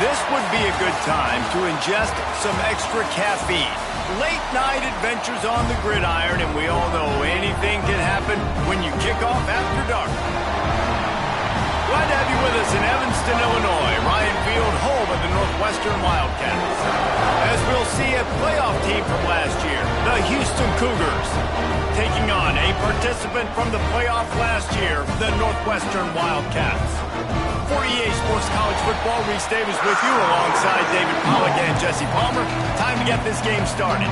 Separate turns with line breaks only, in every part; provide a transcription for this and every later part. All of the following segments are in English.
This would be a good time to ingest some extra caffeine. Late night adventures on the gridiron, and we all know anything can happen when you kick off after dark. Glad to have you with us in Evanston, Illinois. Ryan Field, home of the Northwestern Wildcats. As we'll see a playoff team from last year, the Houston Cougars, taking on a participant from the playoff last year, the Northwestern Wildcats. For EA Sports College Football, Reese Davis with you alongside David Pollack and Jesse Palmer. Time to get this game started.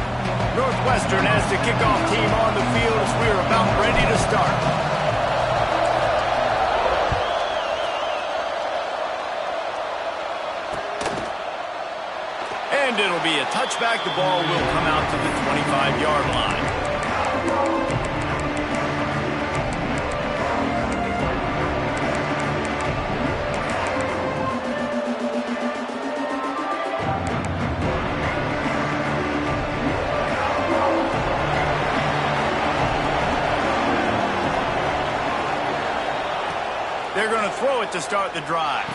Northwestern has the kickoff team on the field as we're about ready to start. And it'll be a touchback. The ball will come out to the 25-yard line. They're going to throw it to start the drive.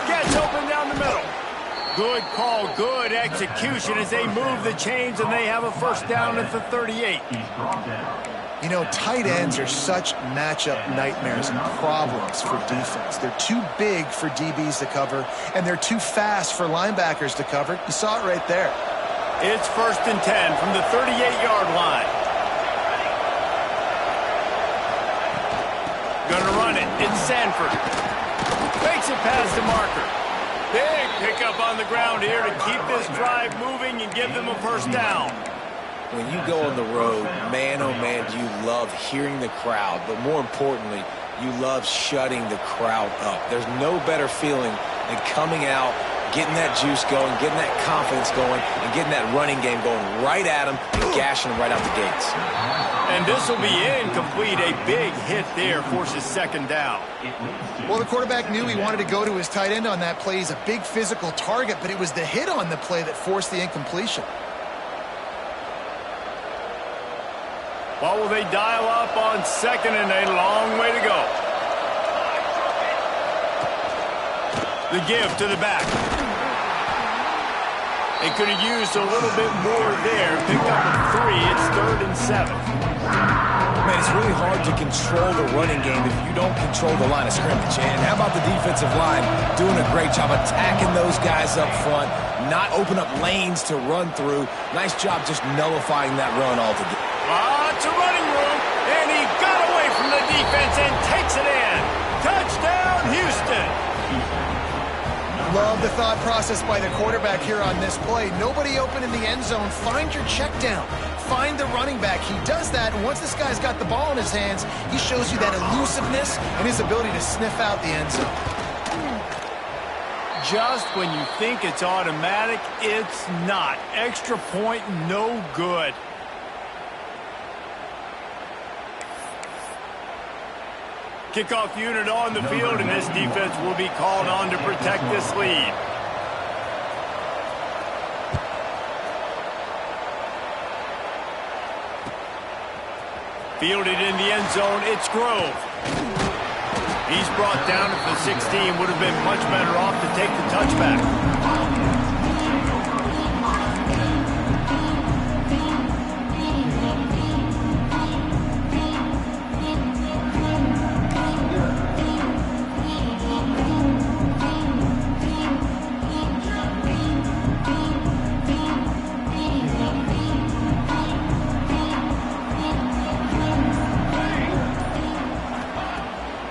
Gets open down the middle. Good call, good execution as they move the chains, and they have a first down at the 38.
You know, tight ends are such matchup nightmares and problems for defense. They're too big for DBs to cover, and they're too fast for linebackers to cover. You saw it right there.
It's 1st and 10 from the 38-yard line. Gonna run it. It's Sanford. Fakes it past the marker. Big pickup on the ground here to keep this drive moving and give them a first down.
When you go on the road, man, oh man, do you love hearing the crowd. But more importantly, you love shutting the crowd up. There's no better feeling than coming out, getting that juice going, getting that confidence going, and getting that running game going right at them and gashing them right out the gates.
And this will be incomplete. A big hit there forces second down.
Well, the quarterback knew he wanted to go to his tight end on that play. He's a big physical target, but it was the hit on the play that forced the incompletion.
What will they dial up on second, and a long way to go. The give to the back. They could have used a little bit more there. Picked up a 3. It's 3rd and 7.
Man, it's really hard to control the running game if you don't control the line of scrimmage. And how about the defensive line doing a great job attacking those guys up front, not open up lanes to run through. Nice job just nullifying that run altogether.
It's a running room, and he got away from the defense and takes it in. Touchdown, Houston.
Love the thought process by the quarterback here on this play. Nobody open in the end zone. Find your check down. Find the running back. He does that, and once this guy's got the ball in his hands, he shows you that elusiveness and his ability to sniff out the end zone.
Just when you think it's automatic, it's not. Extra point, no good. Kickoff unit on the field, and this defense will be called on to protect this lead. Fielded in the end zone, it's Grove. He's brought down at the 16. Would have been much better off to take the touchback.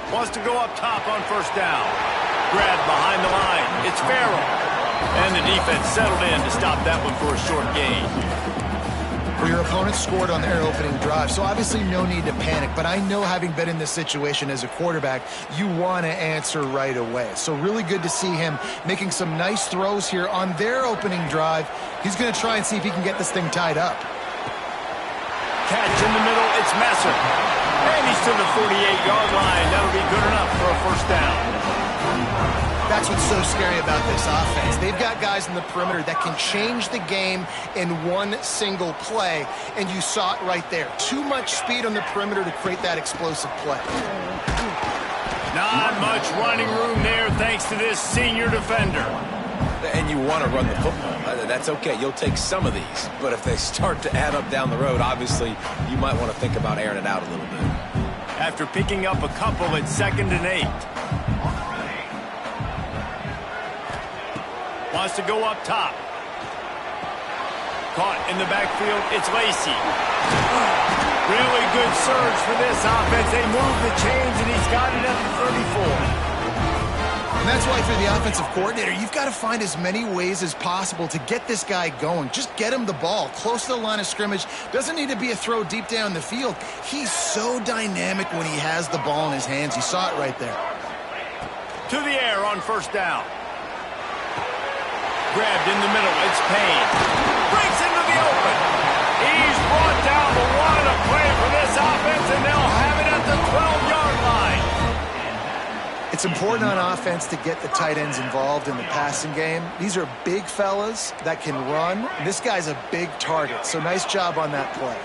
Wants to go up top on first down. Grab behind the line. It's Farrell. And the defense settled in to stop that one for a short gain.
Well, your opponent scored on their opening drive, so obviously no need to panic. But I know, having been in this situation as a quarterback, you want to answer right away. So really good to see him making some nice throws here on their opening drive. He's going to try and see if he can get this thing tied up.
Catch in the middle. It's Messer. And he's to the 48-yard line. That'll be good enough for a first down.
That's what's so scary about this offense. They've got guys in the perimeter that can change the game in one single play, and you saw it right there. Too much speed on the perimeter to create that explosive play.
Not much running room there thanks to this senior defender.
And you want to run the football. That's okay. You'll take some of these. But if they start to add up down the road, obviously you might want to think about airing it out a little bit.
After picking up a couple, it's 2nd and 8. Wants to go up top. Caught in the backfield, it's Lacy. Really good surge for this offense. They move the chains, and he's got it at the 34.
And that's why, for the offensive coordinator, you've got to find as many ways as possible to get this guy going. Just get him the ball close to the line of scrimmage. Doesn't need to be a throw deep down the field. He's so dynamic when he has the ball in his hands. You saw it right there.
To the air on 1st down. Grabbed in the middle. It's Payne. Breaks into the open. He's brought down, but what a play for this offense, and they'll have it at the 12-yard line.
It's important on offense to get the tight ends involved in the passing game. These are big fellas that can run. This guy's a big target, so nice job on that play.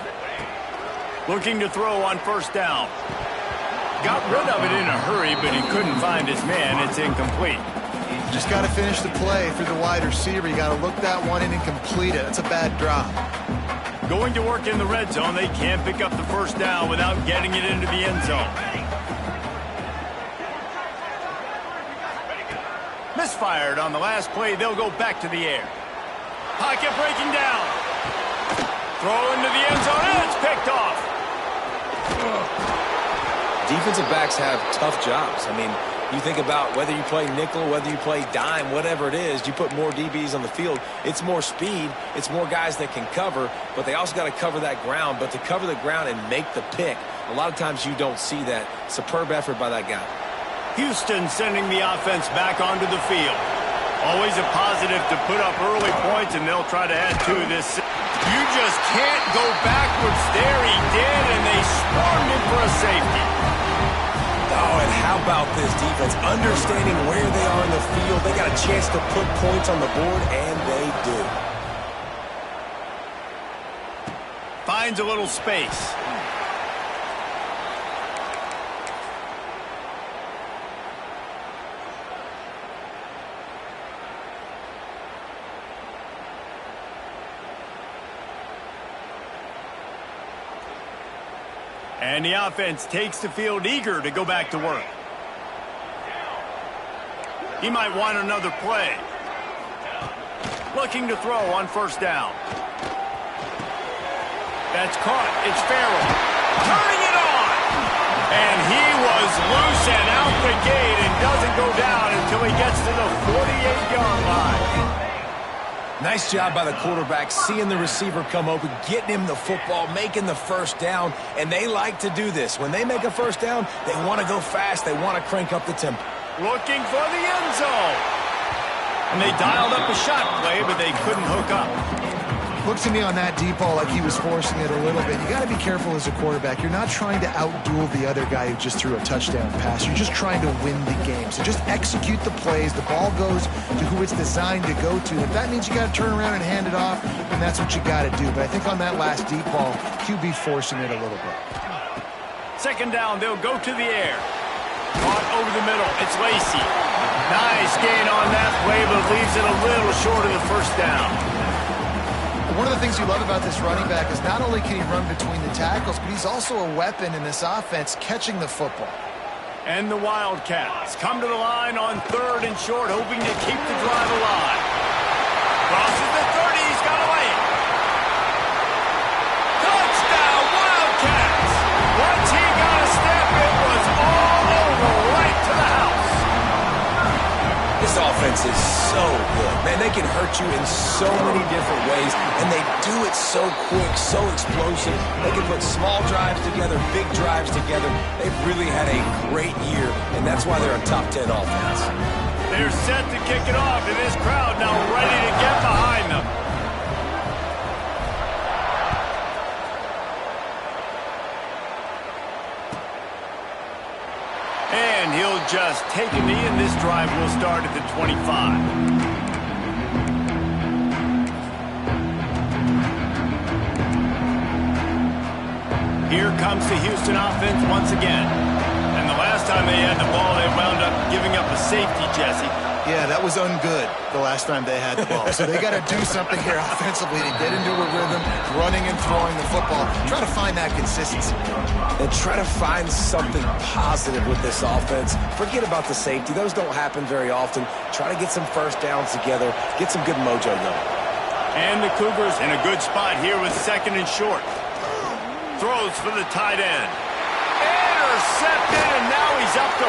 Looking to throw on 1st down. Got rid of it in a hurry, but he couldn't find his man. It's incomplete.
Just got to finish the play for the wide receiver. You got to look that one in and complete it. That's a bad drop.
Going to work in the red zone. They can't pick up the 1st down without getting it into the end zone. Misfired on the last play. They'll go back to the air. Pocket breaking down. Throw into the end zone, and it's picked off.
Defensive backs have tough jobs. I mean, you think about whether you play nickel, whether you play dime, whatever it is, you put more DBs on the field. It's more speed. It's more guys that can cover, but they also got to cover that ground. But to cover the ground and make the pick, a lot of times you don't see that. Superb effort by that guy.
Houston sending the offense back onto the field. Always a positive to put up early points, and they'll try to add to this. You just can't go backwards there. He did, and they swarmed him for a safety.
Oh, and how about this defense? Understanding where they are in the field. They got a chance to put points on the board, and they do.
Finds a little space. And the offense takes the field eager to go back to work. He might want another play. Looking to throw on 1st down. That's caught. It's Farrell. Turning it on. And he was loose and out the gate and doesn't go down until he gets to the 48-yard line.
Nice job by the quarterback, seeing the receiver come open, getting him the football, making the 1st down, and they like to do this. When they make a 1st down, they want to go fast. They want to crank up the tempo.
Looking for the end zone. And they dialed up a shot play, but they couldn't hook up.
Looks to me on that deep ball like he was forcing it a little bit. You got to be careful as a quarterback. You're not trying to outduel the other guy who just threw a touchdown pass. You're just trying to win the game. So just execute the plays. The ball goes to who it's designed to go to. If that means you got to turn around and hand it off, then that's what you got to do. But I think on that last deep ball, QB forcing it a little bit.
2nd down, they'll go to the air. Caught over the middle. It's Lacy. Nice gain on that play, but leaves it a little short of the 1st down.
One of the things you love about this running back is not only can he run between the tackles, but he's also a weapon in this offense catching the football.
And the Wildcats come to the line on 3rd and short, hoping to keep the drive alive. Crosses the 30, he's got away. Touchdown, Wildcats! Once he got a step, it was all over, right to the house.
This offense is so good. Man, they can hurt you in so many different ways, and they do it so quick, so explosive. They can put small drives together, big drives together. They've really had a great year, and that's why they're a top 10 offense.
They're set to kick it off, and this crowd now ready to get behind them. And he'll just take a knee, and this drive will start at the 25. Here comes the Houston offense once again. And the last time they had the ball, they wound up giving up a safety, Jesse.
Yeah, that was ungood the last time they had the ball. So they got to do something here offensively to get into a rhythm, running and throwing the football. Try to find that consistency.
And try to find something positive with this offense. Forget about the safety. Those don't happen very often. Try to get some first downs together. Get some good mojo going.
And the Cougars in a good spot here with 2nd and short. Throws for the tight end. Intercepted, and now he's up to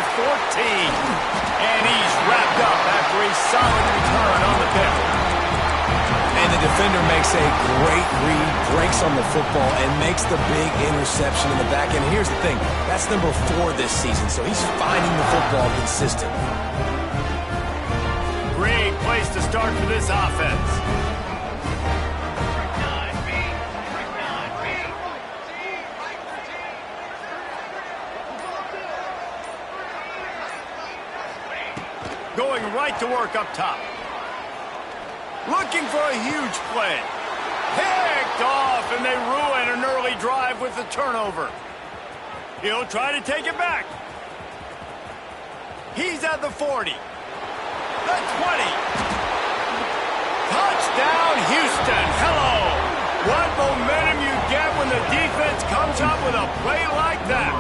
14. And he's wrapped up after a solid return on the pick.
And the defender makes a great read, breaks on the football, and makes the big interception in the back end. Here's the thing, that's number 4 this season, so he's finding the football consistently.
Great place to start for this offense. Going right to work up top. Looking for a huge play. Picked off, and they ruin an early drive with the turnover. He'll try to take it back. He's at the 40. The 20. Touchdown, Houston. Hello. What momentum you get when the defense comes up with a play like that.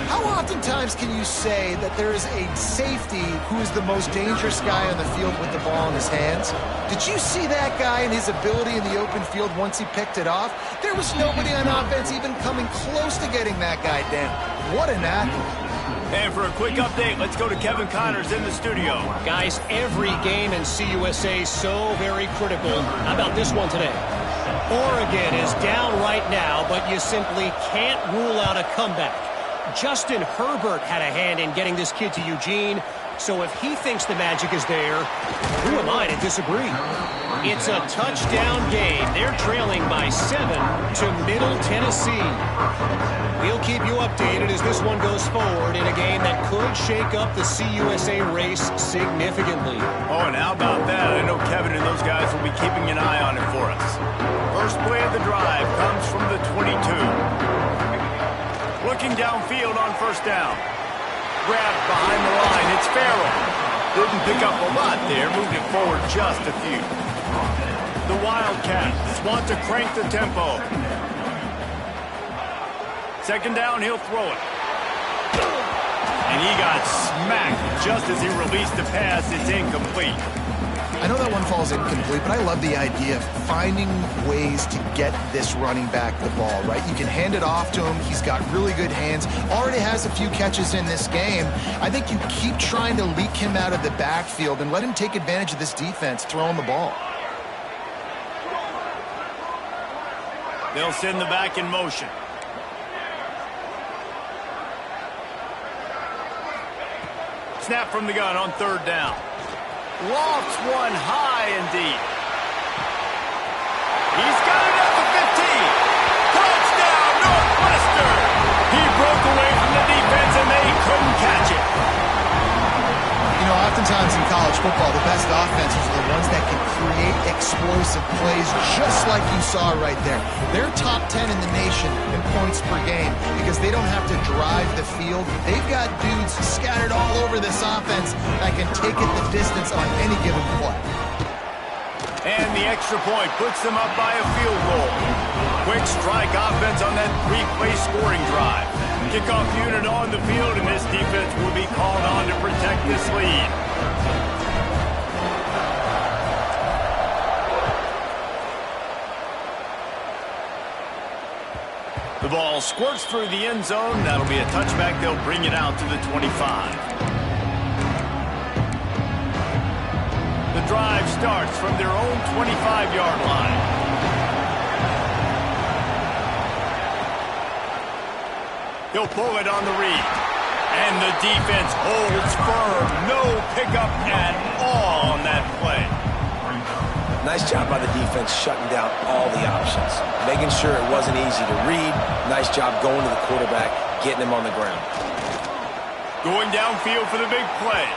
How oftentimes can you say that there is a safety who is the most dangerous guy on the field with the ball in his hands? Did you see that guy and his ability in the open field once he picked it off? There was nobody on offense even coming close to getting that guy down. What an athlete.
And for a quick update, let's go to Kevin Connors in the studio.
Guys, every game in CUSA is so very critical. How about this one today? Oregon is down right now, but you simply can't rule out a comeback. Justin Herbert had a hand in getting this kid to Eugene, so if he thinks the magic is there, who am I to disagree? It's a touchdown game. They're trailing by 7 to Middle Tennessee. We'll keep you updated as this one goes forward in a game that could shake up the CUSA race significantly.
Oh, and how about that? I know Kevin and those guys will be keeping an eye on it for us. First play of the drive comes from the 22. Looking downfield on first down. Grabbed behind the line. It's Farrell. Didn't pick up a lot there. Moved it forward just a few. The Wildcats want to crank the tempo. Second down, he'll throw it. And he got smacked just as he released the pass. It's incomplete.
I know that one falls incomplete, but I love the idea of finding ways to get this running back the ball, right? You can hand it off to him. He's got really good hands. Already has a few catches in this game. I think you keep trying to leak him out of the backfield and let him take advantage of this defense throwing the ball.
They'll send the back in motion. Snap from the gun on third down. Lofts one high and deep. He's got it at the 15. Touchdown, Northwestern. He broke away from the defense, and they couldn't catch it.
You know, oftentimes in college football, the best offenses are the ones that can create explosive plays, just like you saw right there. They're top 10 in the nation in points per game because they don't have to drive the field. They've got dudes scattered all over this offense that can take it the distance on any given play.
And the extra point puts them up by a field goal. Quick strike offense on that three-play scoring drive. Kickoff unit on the field, and this defense will be called on to protect this lead. The ball squirts through the end zone. That'll be a touchback. They'll bring it out to the 25. The drive starts from their own 25-yard line. He'll pull it on the read. And the defense holds firm. No pickup at all on that play.
Nice job by the defense shutting down all the options. Making sure it wasn't easy to read. Nice job going to the quarterback, getting him on the ground.
Going downfield for the big play.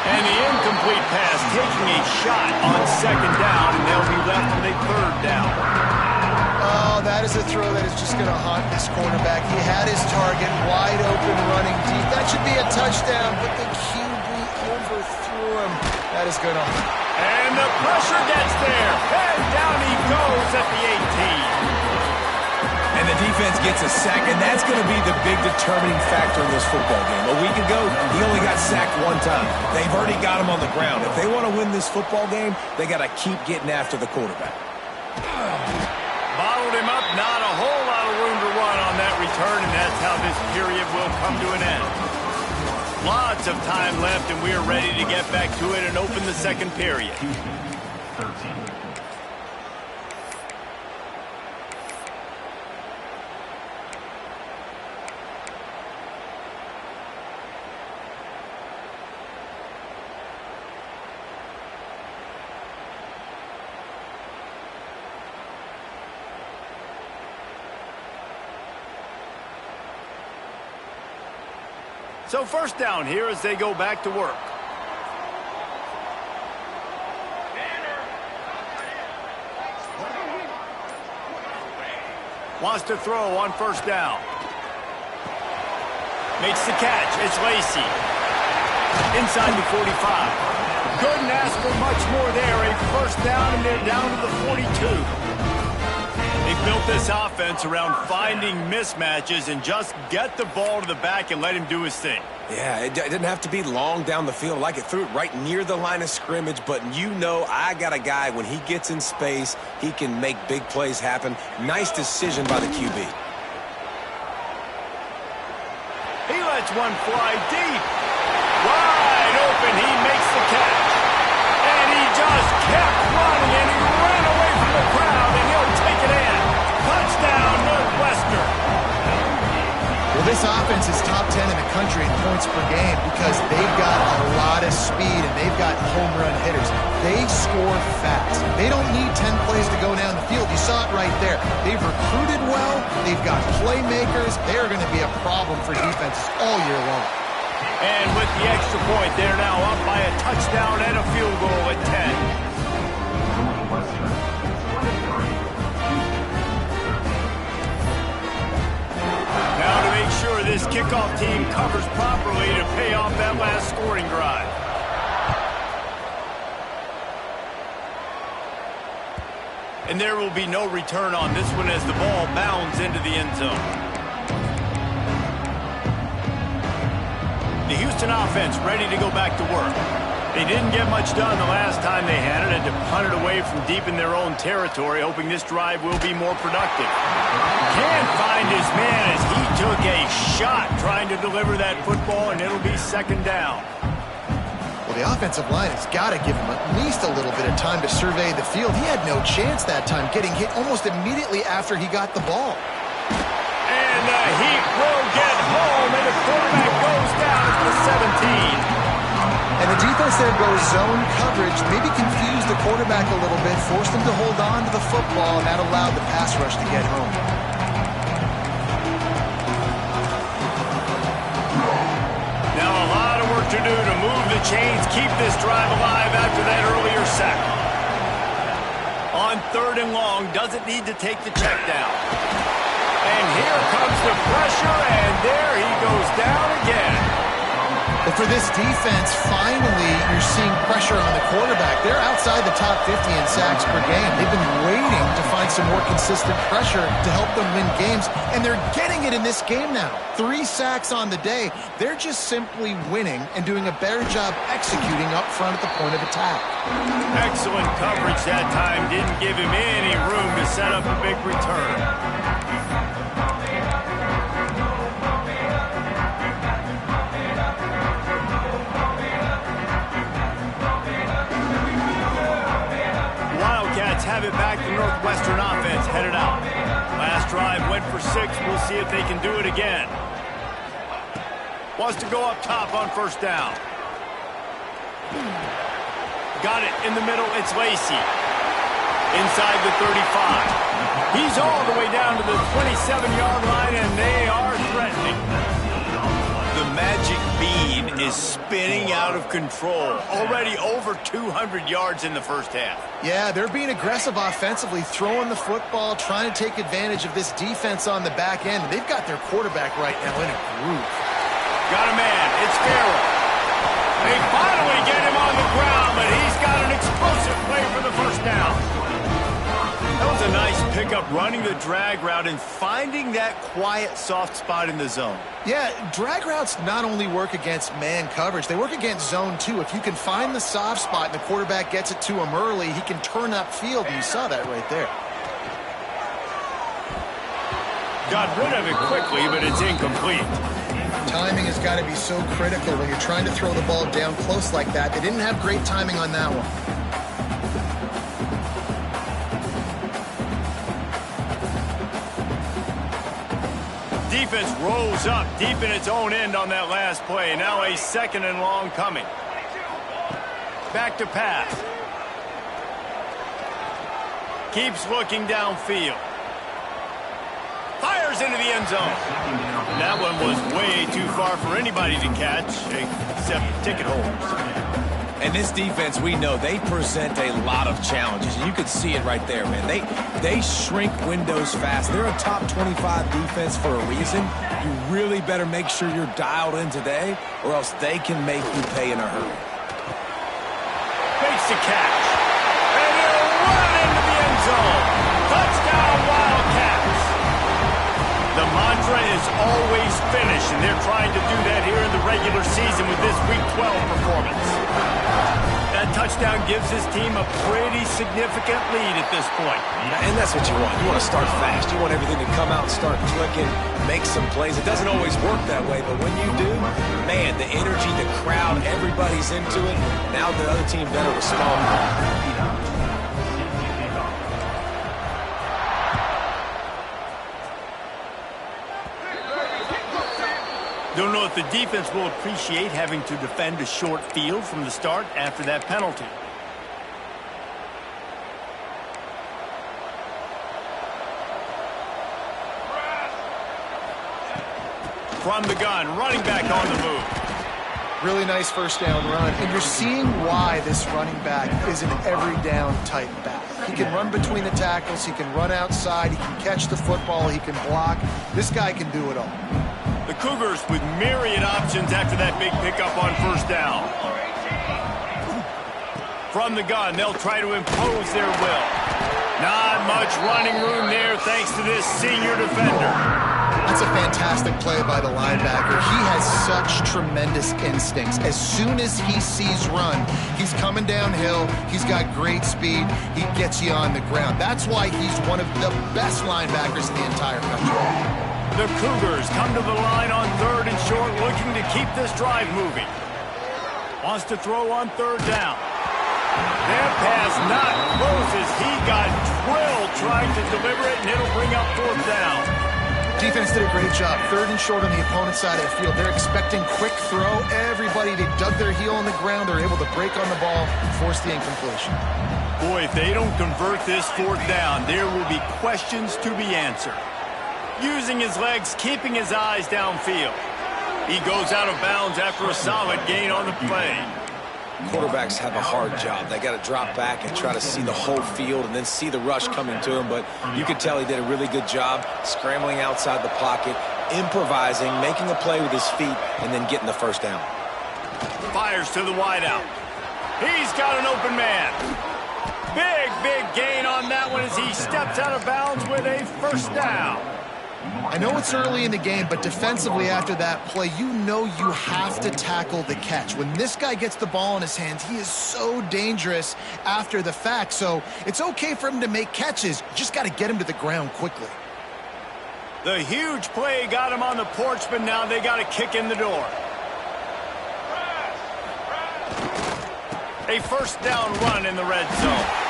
And the incomplete pass taking a shot on second down, and they'll be left with a third down.
Oh, that is a throw that is just going to haunt this quarterback. He had his target wide open running deep. That should be a touchdown. touchdown, but the QB overthrew him. That is good on him.
And the pressure gets there. And down he goes at the 18.
And the defense gets a sack, and that's going to be the big determining factor in this football game. A week ago, he only got sacked one time. They've already got him on the ground. If they want to win this football game, they got to keep getting after the quarterback.
Bottled him up, not a whole lot of room to run on that return, and that's how this period will come to an end. Lots of time left, and we are ready to get back to it and open the second period. So first down here as they go back to work. Wants to throw on first down. Makes the catch. It's Lacy. Inside the 45. Couldn't ask for much more there. A first down, and they're down to the 42. They've built this offense around finding mismatches and just get the ball to the back and let him do his thing.
Yeah, it didn't have to be long down the field. Like it threw it right near the line of scrimmage, but you know I got a guy, when he gets in space, he can make big plays happen. Nice decision by the QB.
He lets one fly deep. Wide open, he makes the catch. And he just kept running, and he ran away from the crowd, and he'll take it in. Touchdown, Northwestern.
Well, this offense is top 10 in the country in points per game because they've got a lot of speed and they've got home run hitters. They score fast. They don't need 10 plays to go down the field. You saw it right there. They've recruited well. They've got playmakers. They are going to be a problem for defenses all year long.
And with the extra point, they're now up by a touchdown and a field goal at 10. Now to make sure this kickoff team covers properly to pay off that last scoring drive. And there will be no return on this one as the ball bounds into the end zone. The Houston offense ready to go back to work. They didn't get much done the last time they had it, had to punt it away from deep in their own territory, hoping this drive will be more productive. Can't find his man as he took a shot trying to deliver that football, and it'll be second down.
Well, the offensive line has got to give him at least a little bit of time to survey the field. He had no chance that time, getting hit almost immediately after he got the ball.
And the Heat will get home, and the quarterback goes down at the 17.
And the defense there goes zone coverage, maybe confused the quarterback a little bit, forced him to hold on to the football, and that allowed the pass rush to get home.
Now a lot of work to do to move the chains, keep this drive alive after that earlier sack. On third and long, doesn't need to take the check down. And here comes the pressure, and there he goes down again.
But for this defense, finally, you're seeing pressure on the quarterback. They're outside the top 50 in sacks per game. They've been waiting to find some more consistent pressure to help them win games, and they're getting it in this game now. 3 sacks on the day. They're just simply winning and doing a better job executing up front at the point of attack.
Excellent coverage that time. Didn't give him any room to set up a big return. Have it back. The Northwestern offense headed out. Last drive went for 6. We'll see if they can do it again. Wants to go up top on first down. Got it in the middle. It's Lacy. Inside the 35. He's all the way down to the 27-yard line, and they are threatening. The magic bean is spinning out of control. Already over 200 yards in the first half.
Yeah, they're being aggressive offensively, throwing the football, trying to take advantage of this defense on the back end. They've got their quarterback right now in a groove.
Got a man. It's Farrell. They finally get him on the ground, but he's got an explosive play for the first down. That was a nice pickup, running the drag route and finding that quiet, soft spot in the zone.
Yeah, drag routes not only work against man coverage, they work against zone too. If you can find the soft spot and the quarterback gets it to him early, he can turn upfield, and you saw that right there.
Got rid of it quickly, but it's incomplete.
Timing has got to be so critical when you're trying to throw the ball down close like that. They didn't have great timing on that one.
Defense rolls up deep in its own end on that last play. Now a 2nd and long coming. Back to pass. Keeps looking downfield. Fires into the end zone. That one was way too far for anybody to catch, except ticket holders.
And this defense, we know, they present a lot of challenges. And you can see it right there, man. They shrink windows fast. They're a top 25 defense for a reason. You really better make sure you're dialed in today, or else they can make you pay in a hurry.
Makes the catch. And he'll run into the end zone. Touchdown, Wildcats. The mantra is always finish, and they're trying to do that here in the regular season with this Week 12 performance. That touchdown gives his team a pretty significant lead at this point.
And that's what you want. You want to start fast. You want everything to come out and start clicking, make some plays. It doesn't always work that way, but when you do, man, the energy, the crowd, everybody's into it. Now the other team better respond.
Don't know if the defense will appreciate having to defend a short field from the start after that penalty. From the gun, running back on the move.
Really nice first down run, and you're seeing why this running back is an every down type back. He can run between the tackles, he can run outside, he can catch the football, he can block. This guy can do it all.
The Cougars with myriad options after that big pickup on first down. From the gun, they'll try to impose their will. Not much running room there thanks to this senior defender.
That's a fantastic play by the linebacker. He has such tremendous instincts. As soon as he sees run, he's coming downhill. He's got great speed. He gets you on the ground. That's why he's one of the best linebackers in the entire country.
The Cougars come to the line on 3rd and short, looking to keep this drive moving. Wants to throw on 3rd down. That pass not close as he got drilled trying to deliver it, and it'll bring up 4th down.
Defense did a great job. 3rd and short on the opponent's side of the field. They're expecting quick throw. Everybody, they dug their heel on the ground. They're able to break on the ball and force the incompletion.
Boy, if they don't convert this 4th down, there will be questions to be answered. Using his legs, keeping his eyes downfield. He goes out of bounds after a solid gain on the play.
Quarterbacks have a hard job. They got to drop back and try to see the whole field and then see the rush coming to him. But you could tell he did a really good job scrambling outside the pocket, improvising, making a play with his feet, and then getting the first down.
Fires to the wideout. He's got an open man. Big gain on that one as he steps out of bounds with a first down.
I know it's early in the game, but defensively after that play, you know you have to tackle the catch. When this guy gets the ball in his hands, he is so dangerous after the fact. So it's okay for him to make catches. You just got to get him to the ground quickly.
The huge play got him on the porch, but now they got to kick in the door. A first down run in the red zone.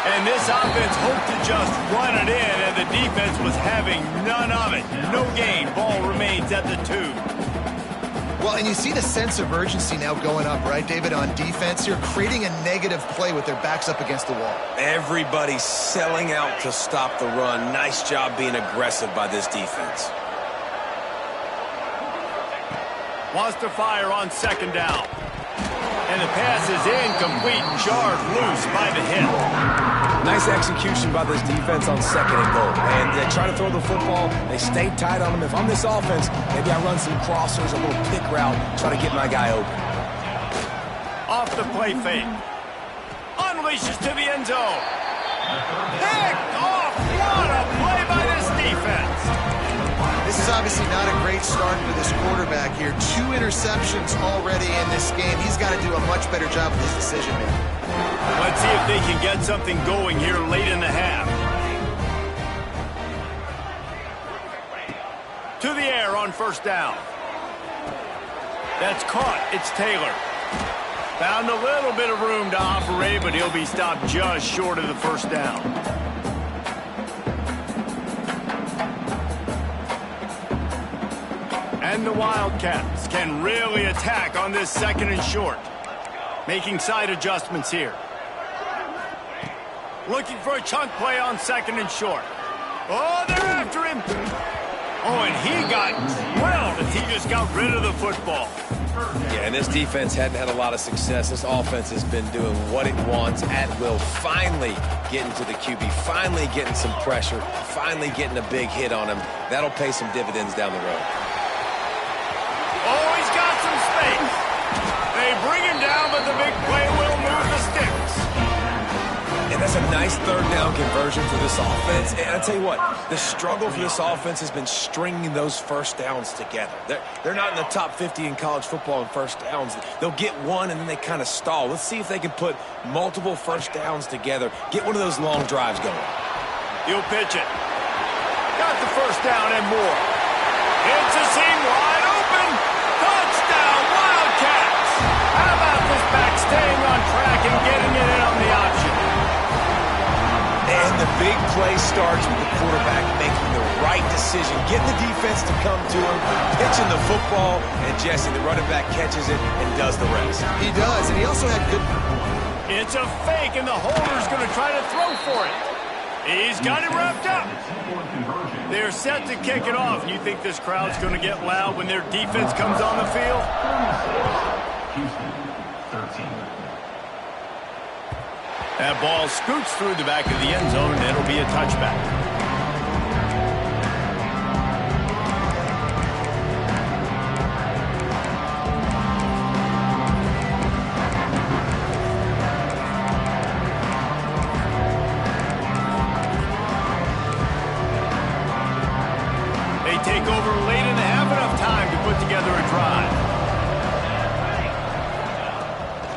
And this offense hoped to just run it in, and the defense was having none of it. No gain. Ball remains at the 2.
Well, and you see the sense of urgency now going up, right, David, on defense. You're creating a negative play with their backs up against the wall.
Everybody's selling out to stop the run. Nice job being aggressive by this defense.
Wants to fire on 2nd down. And the pass is incomplete, jarred loose by the hit.
Nice execution by this defense on 2nd and goal. And they try to throw the football. They stay tight on them. If I'm this offense, maybe I run some crossers, a little pick route, try to get my guy open.
Off the play fake. Unleashes to the end zone. Picked off. What a play by this defense.
This is obviously not a great start for this quarterback here. 2 interceptions already in this game. He's got to do a much better job with his decision making.
Let's see if they can get something going here late in the half. To the air on 1st down. That's caught. It's Taylor. Found a little bit of room to operate, but he'll be stopped just short of the 1st down. And the Wildcats can really attack on this 2nd and short. Making side adjustments here. Looking for a chunk play on 2nd and short. Oh, they're after him. Oh, and he got drilled as he just got rid of the football.
Yeah, and this defense hadn't had a lot of success. This offense has been doing what it wants at will. Finally getting to the QB. Finally getting some pressure. Finally getting a big hit on him. That'll pay some dividends down the road.
Oh, he's got some space. They bring him down, but the big play will move the sticks.
And that's a nice 3rd down conversion for this offense. And I tell you what, the struggle for this offense has been stringing those 1st downs together. They're not in the top 50 in college football in 1st downs. They'll get one and then they kind of stall. Let's see if they can put multiple 1st downs together. Get one of those long drives going.
He'll pitch it. Got the 1st down and more. It's a seam wide open. Touchdown, Wildcats. How about this back staying on track and getting it in on the option?
And the big play starts with the quarterback making the right decision, getting the defense to come to him, pitching the football, and Jesse, the running back, catches it and does the rest.
He does, and he also had good...
It's a fake, and the holder's going to try to throw for it. He's got it wrapped up. They're set to kick it off. You think this crowd's going to get loud when their defense comes on the field? That ball scoots through the back of the end zone, and it'll be a touchback. They take over late in the half, enough time to put together a drive.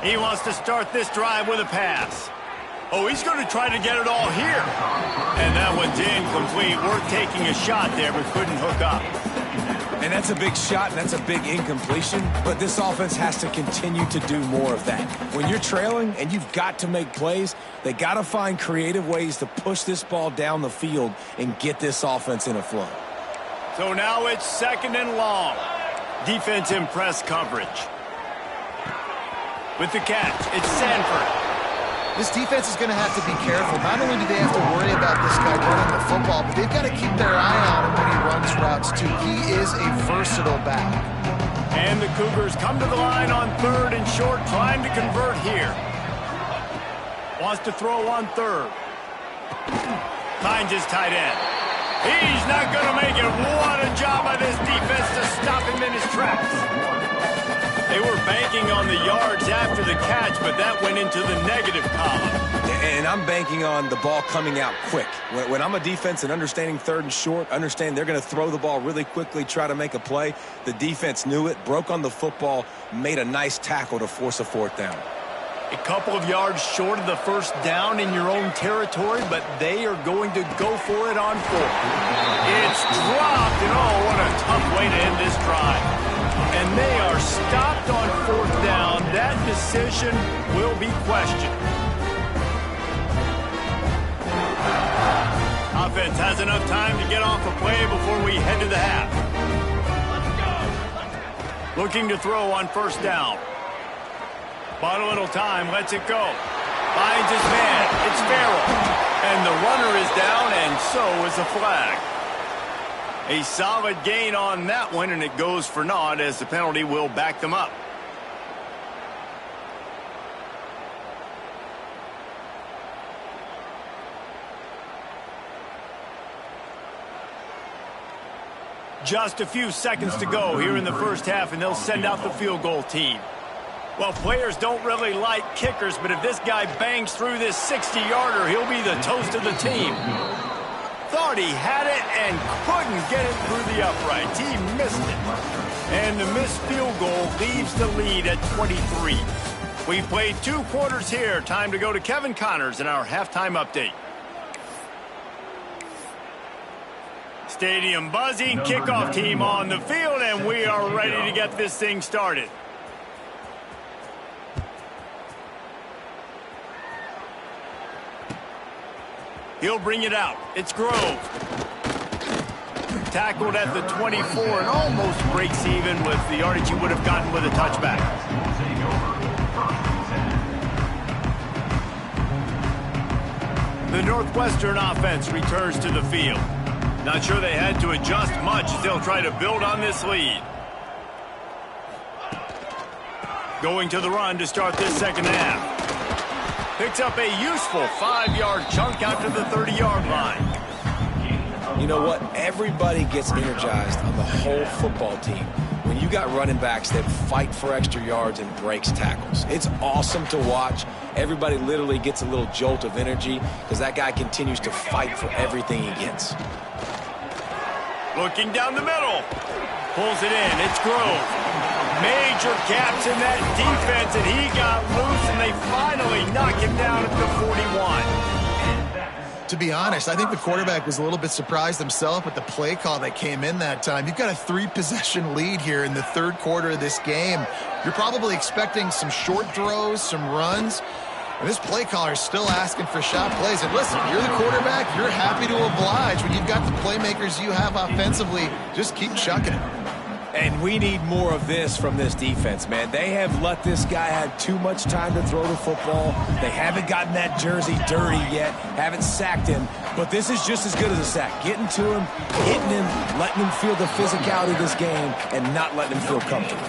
He wants to start this drive with a pass. Oh, he's going to try to get it all here. And that one's incomplete. Worth taking a shot there, but couldn't hook up.
And that's a big shot, and that's a big incompletion. But this offense has to continue to do more of that. When you're trailing and you've got to make plays, they got to find creative ways to push this ball down the field and get this offense in a flow.
So now it's 2nd and long. Defense in press coverage. With the catch, it's Sanford.
This defense is going to have to be careful. Not only do they have to worry about this guy running the football, but they've got to keep their eye on him when he runs routes, too. He is a versatile back.
And the Cougars come to the line on 3rd and short, trying to convert here. Wants to throw on 3rd. Finds his tight end. He's not going to make it. What a job by this defense to stop him in his tracks. They were banking on the yards after the catch, but that went into the negative column.
And I'm banking on the ball coming out quick. When I'm a defense and understanding 3rd and short, understand they're going to throw the ball really quickly, try to make a play. The defense knew it, broke on the football, made a nice tackle to force a 4th down.
A couple of yards short of the 1st down in your own territory, but they are going to go for it on 4th. It's dropped, and oh, what a tough way to end this drive. And they are stopped on 4th down. That decision will be questioned. Offense has enough time to get off a play before we head to the half. Looking to throw on 1st down. Bought a little time, lets it go. Finds his man. It's Farrell. And the runner is down, and so is the flag. A solid gain on that one, and it goes for naught as the penalty will back them up. Just a few seconds to go here in the first half, and they'll send out the field goal team. Well, players don't really like kickers, but if this guy bangs through this 60-yarder, he'll be the toast of the team. Thought he had it and couldn't get it through the uprights. He missed it. And the missed field goal leaves the lead at 23. We've played 2 quarters here. Time to go to Kevin Connors in our halftime update. Stadium buzzing, kickoff team on the field, and we are ready to get this thing started. He'll bring it out. It's Grove. Tackled at the 24 and almost breaks even with the yardage he would have gotten with a touchback. The Northwestern offense returns to the field. Not sure they had to adjust much as they'll try to build on this lead. Going to the run to start this second half. Picks up a useful 5-yard chunk out to the 30-yard line.
You know what? Everybody gets energized on the whole football team when you got running backs that fight for extra yards and breaks tackles. It's awesome to watch. Everybody literally gets a little jolt of energy because that guy continues to fight for everything he gets.
Looking down the middle. Pulls it in. It's Grove. Major gaps in that defense, and he got loose, and they finally knock him down at the 41.
To be honest, I think the quarterback was a little bit surprised himself with the play call that came in that time. You've got a 3-possession lead here in the third quarter of this game. You're probably expecting some short throws, some runs. And this play caller is still asking for shot plays. And listen, you're the quarterback. You're happy to oblige. When you've got the playmakers you have offensively, just keep chucking it.
And we need more of this from this defense, man. They have let this guy have too much time to throw the football. They haven't gotten that jersey dirty yet, haven't sacked him. But this is just as good as a sack. Getting to him, hitting him, letting him feel the physicality of this game, and not letting him feel comfortable.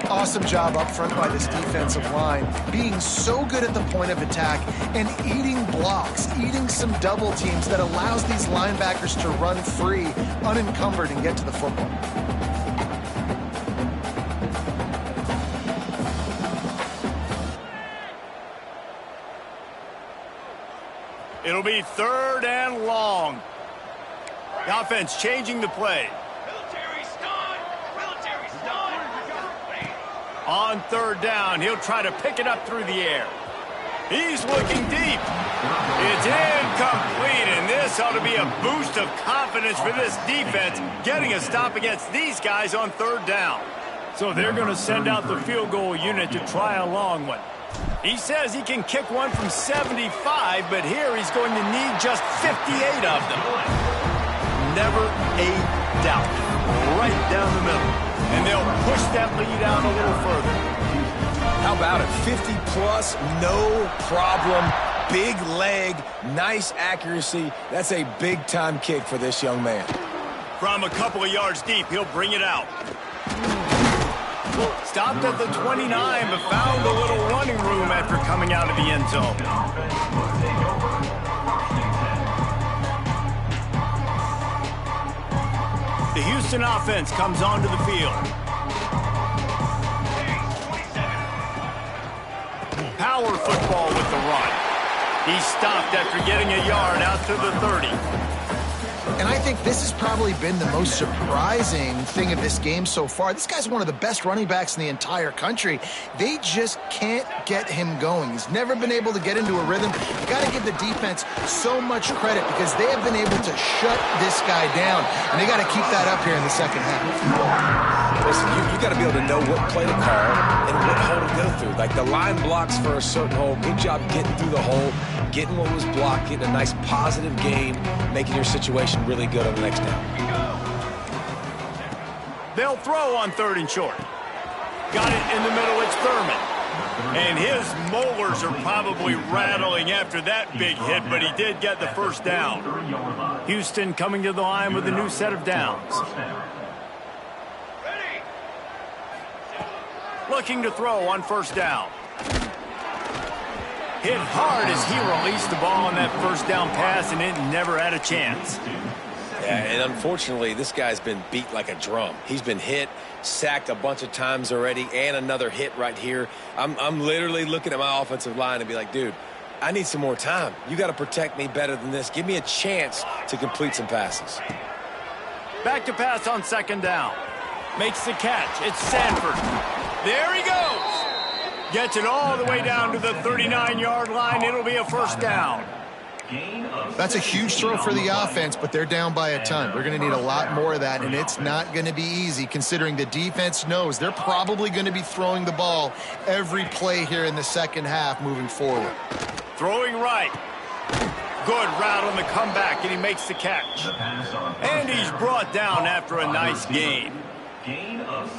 Awesome job up front by this defensive line, being so good at the point of attack and eating blocks, eating some double teams that allows these linebackers to run free, unencumbered, and get to the football.
It'll be 3rd and long. The offense changing the play. On 3rd down, he'll try to pick it up through the air. He's looking deep. It's incomplete, and this ought to be a boost of confidence for this defense, getting a stop against these guys on 3rd down. So they're going to send out the field goal unit to try a long one. He says he can kick one from 75, but here he's going to need just 58 of them. Never a doubt. Right down the middle. And they'll push that lead out a little further.
How about it? 50-plus, no problem. Big leg, nice accuracy. That's a big-time kick for this young man.
From a couple of yards deep, he'll bring it out. Stopped at the 29, but found a little running room after coming out of the end zone. The Houston offense comes onto the field. Power football with the run. He stopped after getting a yard out to the 30.
And I think this has probably been the most surprising thing of this game so far. This guy's one of the best running backs in the entire country. They just can't get him going. He's never been able to get into a rhythm. You got to give the defense so much credit because they have been able to shut this guy down. And they got to keep that up here in the second half.
Listen, you got to be able to know what play to call and what hole to go through. Like the line blocks for a certain hole. Good job getting through the hole, getting what was blocked, getting a nice positive gain, making your situation really good on the next down.
They'll throw on 3rd and short. Got it in the middle. It's Thurman. And his molars are probably rattling after that big hit, but he did get the first down. Houston coming to the line with a new set of downs. Looking to throw on 1st down. Hit hard as he released the ball on that 1st down pass, and it never had a chance.
Yeah, and unfortunately, this guy's been beat like a drum. He's been hit, sacked a bunch of times already, and another hit right here. I'm literally looking at my offensive line and be like, dude, I need some more time. You got to protect me better than this. Give me a chance to complete some passes.
Back to pass on second down. Makes the catch. It's Sanford. There he goes. Gets it all the way down to the 39-yard line. It'll be a first down.
That's a huge throw for the offense, but they're down by a ton. They're going to need a lot more of that, and it's not going to be easy considering the defense knows they're probably going to be throwing the ball every play here in the second half moving forward.
Throwing right. Good route on the comeback, and he makes the catch. And he's brought down after a nice gain.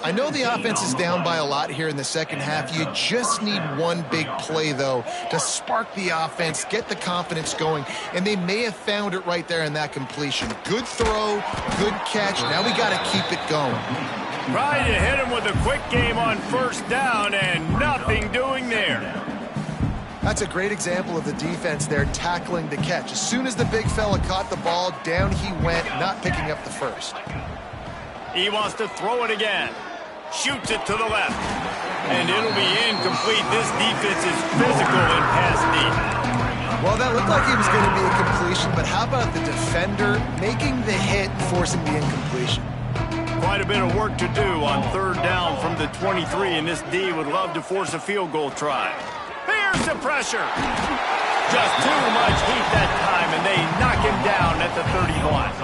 I know the offense is down by a lot here in the second half. You just need one big play, though, to spark the offense, get the confidence going, and they may have found it right there in that completion. Good throw, good catch. Now we got to keep it going.
Trying to hit him with a quick game on first down, and nothing doing there.
That's a great example of the defense there tackling the catch. As soon as the big fella caught the ball, down he went, not picking up the first.
He wants to throw it again. Shoots it to the left. And it'll be incomplete. This defense is physical in pass deep.
Well, that looked like he was going to be a completion, but how about the defender making the hit and forcing the incompletion?
Quite a bit of work to do on third down from the 23, and this D would love to force a field goal try. Here's the pressure. Just too much heat that time, and they knock him down at the 31.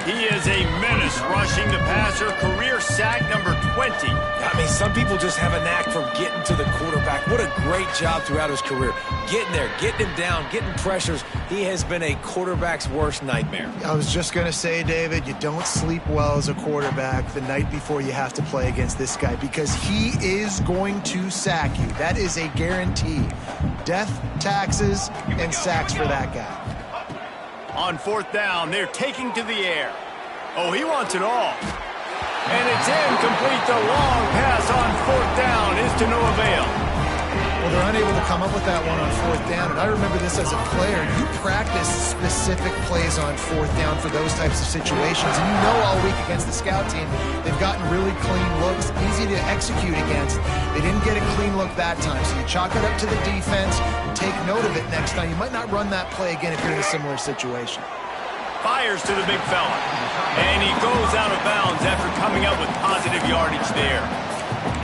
He is a menace rushing the passer, career sack number 20.
I mean, some people just have a knack for getting to the quarterback. What a great job throughout his career. Getting there, getting him down, getting pressures. He has been a quarterback's worst nightmare.
I was just going to say, David, you don't sleep well as a quarterback the night before you have to play against this guy because he is going to sack you. That is a guarantee. Death, taxes, and sacks for that guy.
On fourth down, they're taking to the air. Oh, he wants it all. And it's incomplete. The long pass on fourth down is to no avail.
Well, they're unable to come up with that one on fourth down. And I remember this as a player. You practice specific plays on fourth down for those types of situations. And you know all week against the scout team, they've gotten really clean looks, easy to execute against. They didn't get a clean look that time. So you chalk it up to the defense and take note of it next time. You might not run that play again if you're in a similar situation.
Fires to the big fella. And he goes out of bounds after coming up with positive yardage there.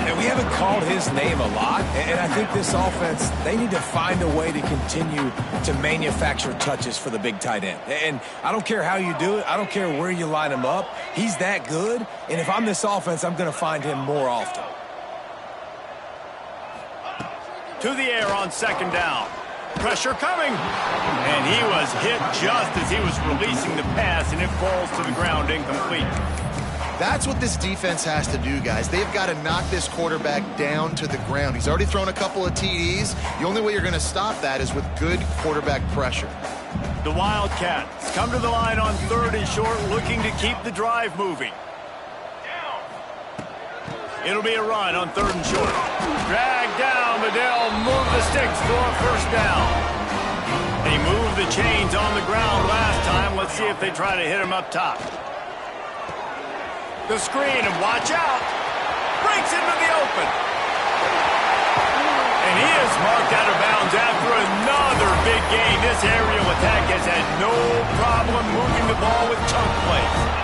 And we haven't called his name a lot, and I think this offense, they need to find a way to continue to manufacture touches for the big tight end. And I don't care how you do it. I don't care where you line him up. He's that good, and if I'm this offense, I'm going to find him more often.
To the air on second down. Pressure coming. And he was hit just as he was releasing the pass, and it falls to the ground incomplete.
That's what this defense has to do, guys. They've got to knock this quarterback down to the ground. He's already thrown a couple of TDs. The only way you're going to stop that is with good quarterback pressure.
The Wildcats come to the line on third and short, looking to keep the drive moving. It'll be a run on third and short. Drag down, but they'll move the sticks for a first down. They moved the chains on the ground last time. Let's see if they try to hit him up top. The screen, and watch out. Breaks into the open. And he is marked out of bounds after another big gain. This aerial attack has had no problem moving the ball with chunk plays.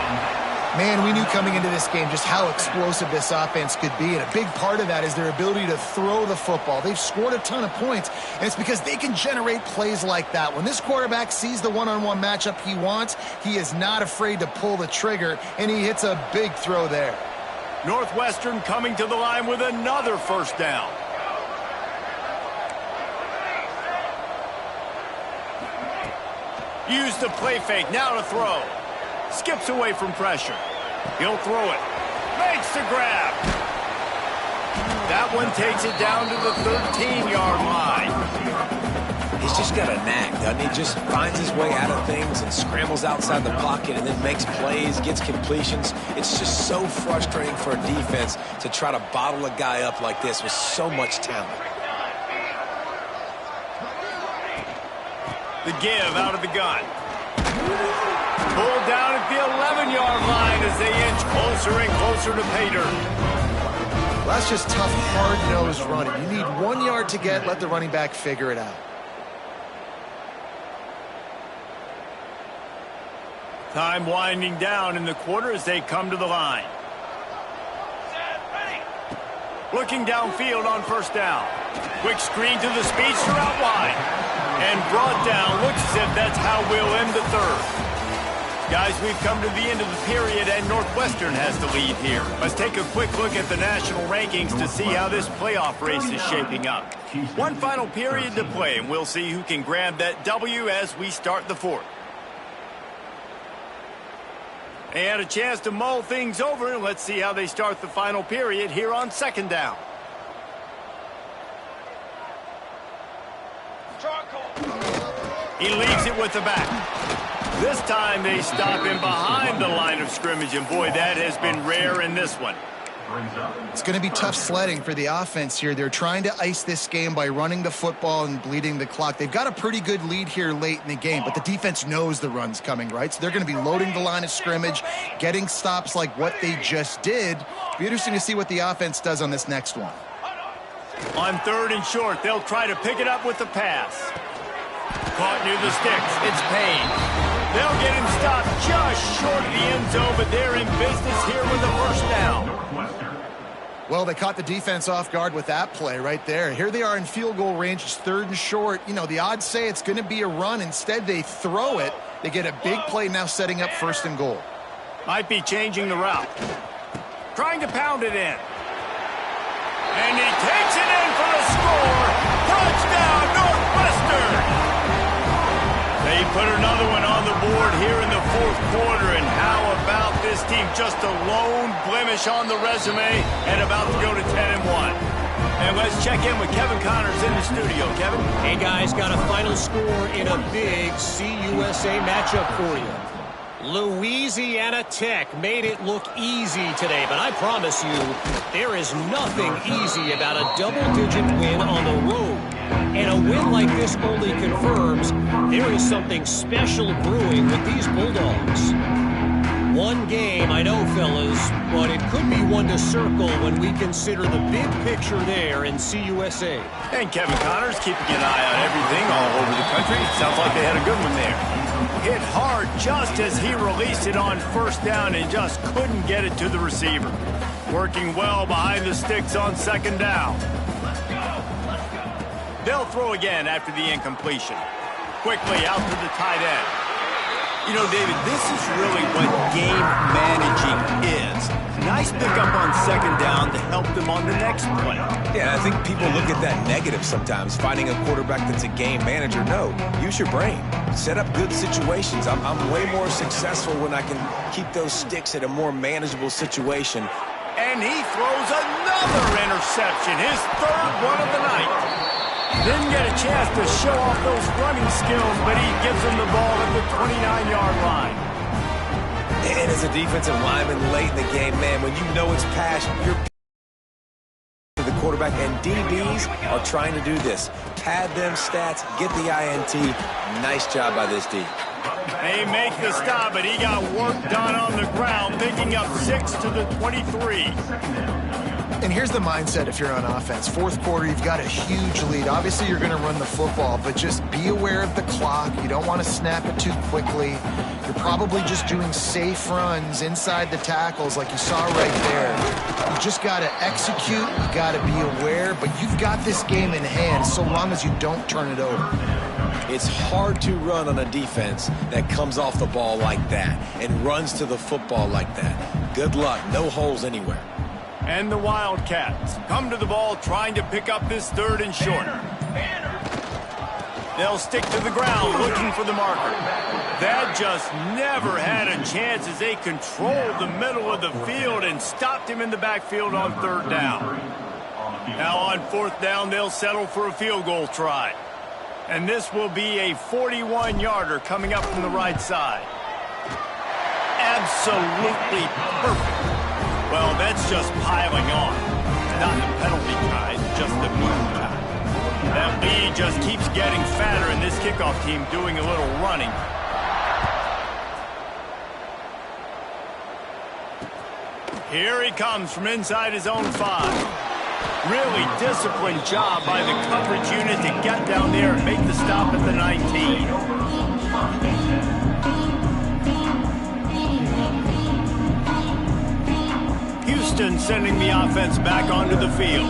Man, we knew coming into this game just how explosive this offense could be, and a big part of that is their ability to throw the football. They've scored a ton of points, and it's because they can generate plays like that. When this quarterback sees the one-on-one matchup he wants, he is not afraid to pull the trigger, and he hits a big throw there.
Northwestern coming to the line with another first down. Use the play fake, now to throw. Skips away from pressure. He'll throw it. Makes the grab. That one takes it down to the 13-yard line.
He's just got a knack, doesn't he? Just finds his way out of things and scrambles outside the pocket and then makes plays, gets completions. It's just so frustrating for a defense to try to bottle a guy up like this with so much talent.
The give out of the gun. pulled down at the 11-yard line as they inch closer and closer to pay dirt.
Well, that's just tough, hard-nosed running. You need 1 yard to get, let the running back figure it out.
Time winding down in the quarter as they come to the line. Looking downfield on first down. Quick screen to the speedster out wide. And brought down. Looks as if that's how we'll end the third. Guys, we've come to the end of the period, and Northwestern has the lead here. Let's take a quick look at the national rankings to see how this playoff race is shaping up. One final period to play, and we'll see who can grab that W as we start the fourth. They had a chance to mull things over, and let's see how they start the final period here on second down. He leaves it with the back. This time they stop him behind the line of scrimmage, and boy, that has been rare in this one.
It's going to be tough sledding for the offense here. They're trying to ice this game by running the football and bleeding the clock. They've got a pretty good lead here late in the game, but the defense knows the run's coming, right? So they're going to be loading the line of scrimmage, getting stops like what they just did. It'll be interesting to see what the offense does on this next one.
On third and short, they'll try to pick it up with the pass. Caught near the sticks. It's Payne. They'll get him stopped just short of the end zone, but they're in business here with a first down.
Well, they caught the defense off guard with that play right there. Here they are in field goal range. It's third and short. You know, the odds say it's going to be a run. Instead, they throw it. They get a big play now setting up first and goal.
Might be changing the route. Trying to pound it in. And he takes it in for the score. Touchdown, Northwestern! They put another one on the board here in the fourth quarter, and how about this team? Just a lone blemish on the resume and about to go to 10-1. And let's check in with Kevin Connors in the studio. Kevin?
Hey, guys, got a final score in a big CUSA matchup for you. Louisiana Tech made it look easy today, but I promise you, there is nothing easy about a double-digit win on the road. And a win like this only confirms there is something special brewing with these Bulldogs. One game, I know, fellas, but it could be one to circle when we consider the big picture there in CUSA.
And Kevin Connors keeping an eye on everything all over the country. Sounds like they had a good one there. Hit hard just as he released it on first down and just couldn't get it to the receiver. Working well behind the sticks on second down. They'll throw again after the incompletion. Quickly out to the tight end. You know, David, this is really what game managing is. Nice pickup on second down to help them on the next play.
Yeah, I think people look at that negative sometimes, finding a quarterback that's a game manager. No, use your brain. Set up good situations. I'm way more successful when I can keep those sticks at a more manageable situation.
And he throws another interception, his third one of the night. Didn't get a chance to show off those running skills, but he gives him the ball at the 29-yard line.
And as a defensive lineman late in the game, man, when you know it's passion, you're the quarterback, and DBs are trying to do this. Pad them stats, get the INT. Nice job by this D.
They make the stop, but he got work done on the ground, picking up 6 to the 23.
And here's the mindset if you're on offense. Fourth quarter, you've got a huge lead. Obviously, you're going to run the football, but just be aware of the clock. You don't want to snap it too quickly. You're probably just doing safe runs inside the tackles like you saw right there. You just got to execute. You got to be aware, but you've got this game in hand so long as you don't turn it over.
It's hard to run on a defense that comes off the ball like that and runs to the football like that. Good luck. No holes anywhere.
And the Wildcats come to the ball trying to pick up this third and short. They'll stick to the ground looking for the marker. That just never had a chance as they controlled the middle of the field and stopped him in the backfield on third down. Now on fourth down, they'll settle for a field goal try. And this will be a 41-yarder coming up from the right side. Absolutely perfect. Well, that's just piling on. Not the penalty kind, just the mean kind. That lead just keeps getting fatter, and this kickoff team doing a little running. Here he comes from inside his own 5. Really disciplined job by the coverage unit to get down there and make the stop at the 19. Houston sending the offense back onto the field.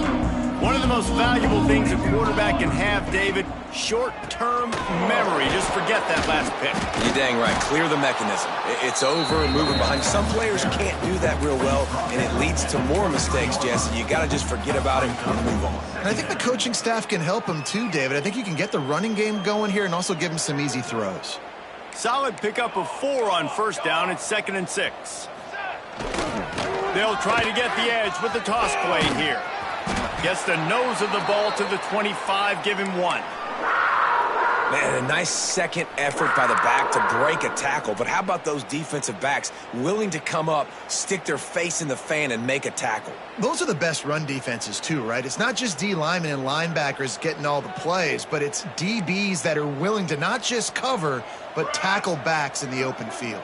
One of the most valuable things a quarterback can have, David, short-term memory. Just forget that last pick.
You're dang right. Clear the mechanism. It's over and moving behind. Some players can't do that real well, and it leads to more mistakes, Jesse. You got to just forget about it and move on.
And I think the coaching staff can help him too, David. I think you can get the running game going here and also give him some easy throws.
Solid pickup of 4 on first down. It's 2nd and 6. They'll try to get the edge with the toss play here. Gets the nose of the ball to the 25, give him 1.
Man, a nice second effort by the back to break a tackle. But how about those defensive backs willing to come up, stick their face in the fan, and make a tackle?
Those are the best run defenses too, right? It's not just D linemen and linebackers getting all the plays, but it's DBs that are willing to not just cover, but tackle backs in the open field.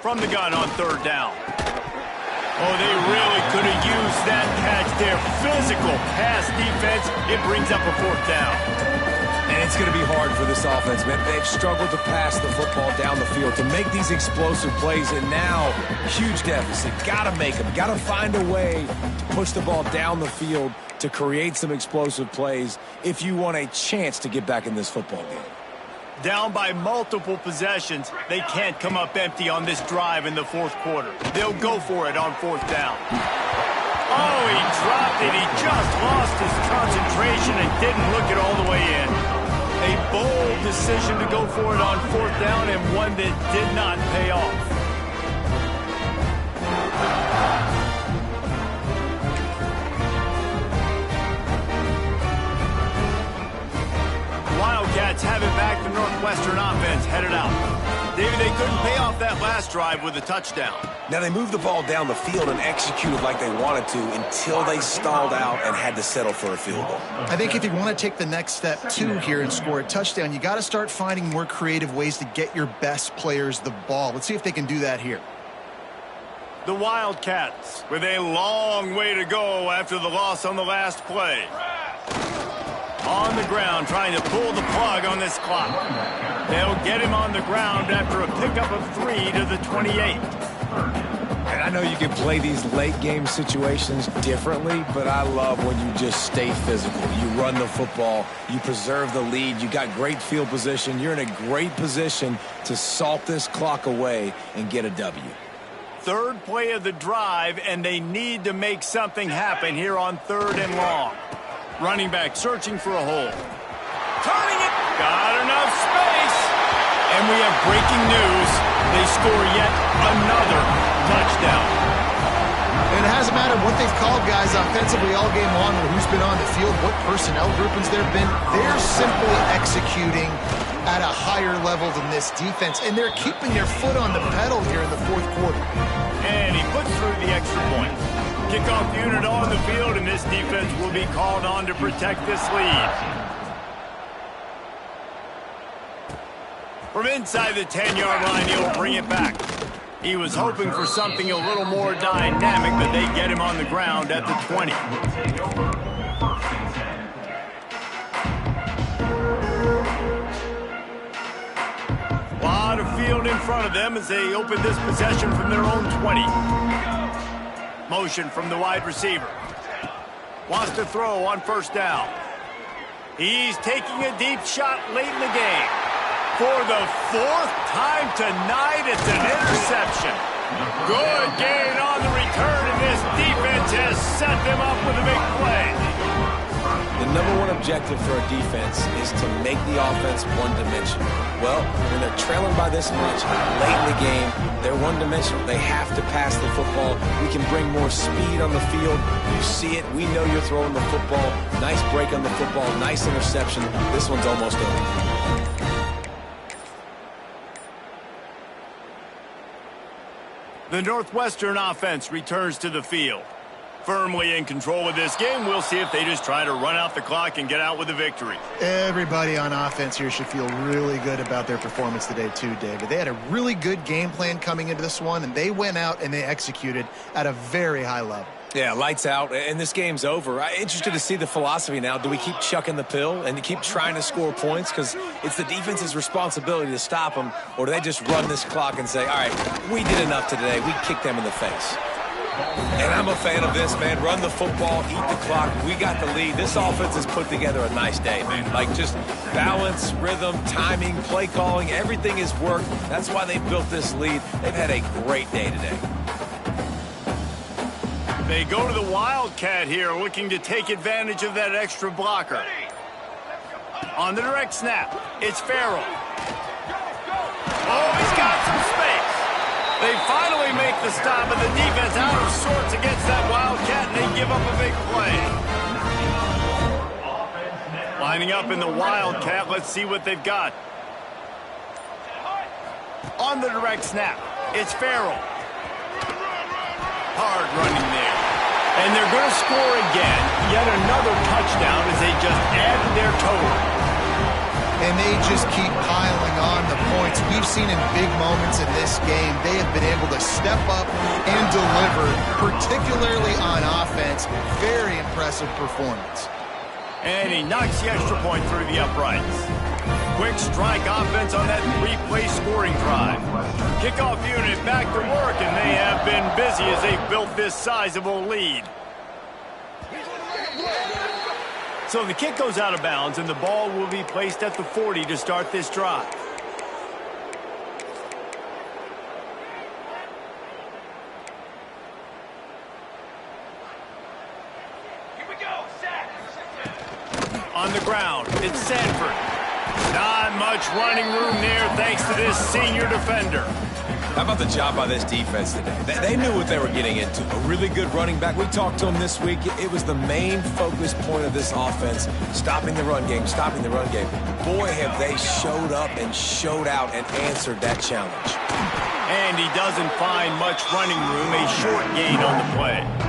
From the gun on 3rd down. Oh, they really could have used that catch there. Physical pass defense. It brings up a 4th down.
And it's going to be hard for this offense, man. They've struggled to pass the football down the field, to make these explosive plays, and now, huge deficit. Got to make them. Got to find a way to push the ball down the field to create some explosive plays if you want a chance to get back in this football game.
Down by multiple possessions, they can't come up empty on this drive in the 4th quarter. They'll go for it on 4th down. Oh, he dropped it. He just lost his concentration and didn't look it all the way in. A bold decision to go for it on 4th down, and one that did not pay off. Wildcats have it back. The Northwestern offense headed out. David, they couldn't pay off that last drive with a touchdown.
Now, they moved the ball down the field and executed like they wanted to until they stalled out and had to settle for a field goal.
I think if you want to take the next step too here and score a touchdown, you got to start finding more creative ways to get your best players the ball. Let's see if they can do that here.
The Wildcats with a long way to go after the loss on the last play. On the ground, trying to pull the plug on this clock. They'll get him on the ground after a pickup of 3 to the 28.
And I know you can play these late game situations differently, but I love when you just stay physical. You run the football, you preserve the lead, you got great field position, you're in a great position to salt this clock away and get a W.
3rd play of the drive, and they need to make something happen here on 3rd and long. Running back searching for a hole. Turning it. Got enough space. And we have breaking news. They score yet another touchdown.
And it hasn't mattered what they've called guys offensively all game long or who's been on the field, what personnel groupings there have been. They're simply executing at a higher level than this defense, and they're keeping their foot on the pedal here in the 4th quarter.
And he puts through the extra point. Kickoff unit on the field, and this defense will be called on to protect this lead. From inside the 10-yard line, he'll bring it back. He was hoping for something a little more dynamic, but they get him on the ground at the 20. A lot of field in front of them as they open this possession from their own 20. Motion from the wide receiver. Wants to throw on 1st down. He's taking a deep shot late in the game. For the 4th time tonight, it's an interception. Good gain on the return, and this defense has set them up with a big play.
The #1 objective for a defense is to make the offense one-dimensional. Well, when they're trailing by this much late in the game, they're one-dimensional. They have to pass the football. We can bring more speed on the field. You see it. We know you're throwing the football. Nice break on the football. Nice interception. This one's almost over.
The Northwestern offense returns to the field. firmly in control of this game. We'll see if they just try to run out the clock and get out with a victory.
Everybody on offense here should feel really good about their performance today too, David. They had a really good game plan coming into this one, and they went out and they executed at a very high level.
Yeah, lights out, and this game's over. I'm interested to see the philosophy now. Do we keep chucking the pill and keep trying to score points? Because it's the defense's responsibility to stop them, or do they just run this clock and say, all right, we did enough today. We kicked them in the face. And I'm a fan of this, man. Run the football, eat the clock. We got the lead. This offense has put together a nice day, man. Like just balance, rhythm, timing, play calling, everything has worked. That's why they built this lead. They've had a great day today.
They go to the Wildcat here, looking to take advantage of that extra blocker. On the direct snap, it's Farrell. Oh, he's got some space. They finally make the stop, and the defense out of sorts against that Wildcat, and they give up a big play. Lining up in the Wildcat, let's see what they've got. On the direct snap, it's Farrell. Hard running there. And they're going to score again. Yet another touchdown as they just added their total.
And they just keep piling on the points. We've seen in big moments in this game, they have been able to step up and deliver, particularly on offense. Very impressive performance.
And he knocks the extra point through the uprights. Quick strike offense on that three-play scoring drive. Kickoff unit back to work, and they have been busy as they've built this sizable lead. So the kick goes out of bounds, and the ball will be placed at the 40 to start this drive.
Here we go, sack.
On the ground, it's Sanford. Not much running room there thanks to this senior defender.
How about the job by this defense today? They knew what they were getting into. A really good running back. We talked to them this week. It was the main focus point of this offense, stopping the run game, stopping the run game. Boy, have they showed up and showed out and answered that challenge.
And he doesn't find much running room, a short gain on the play.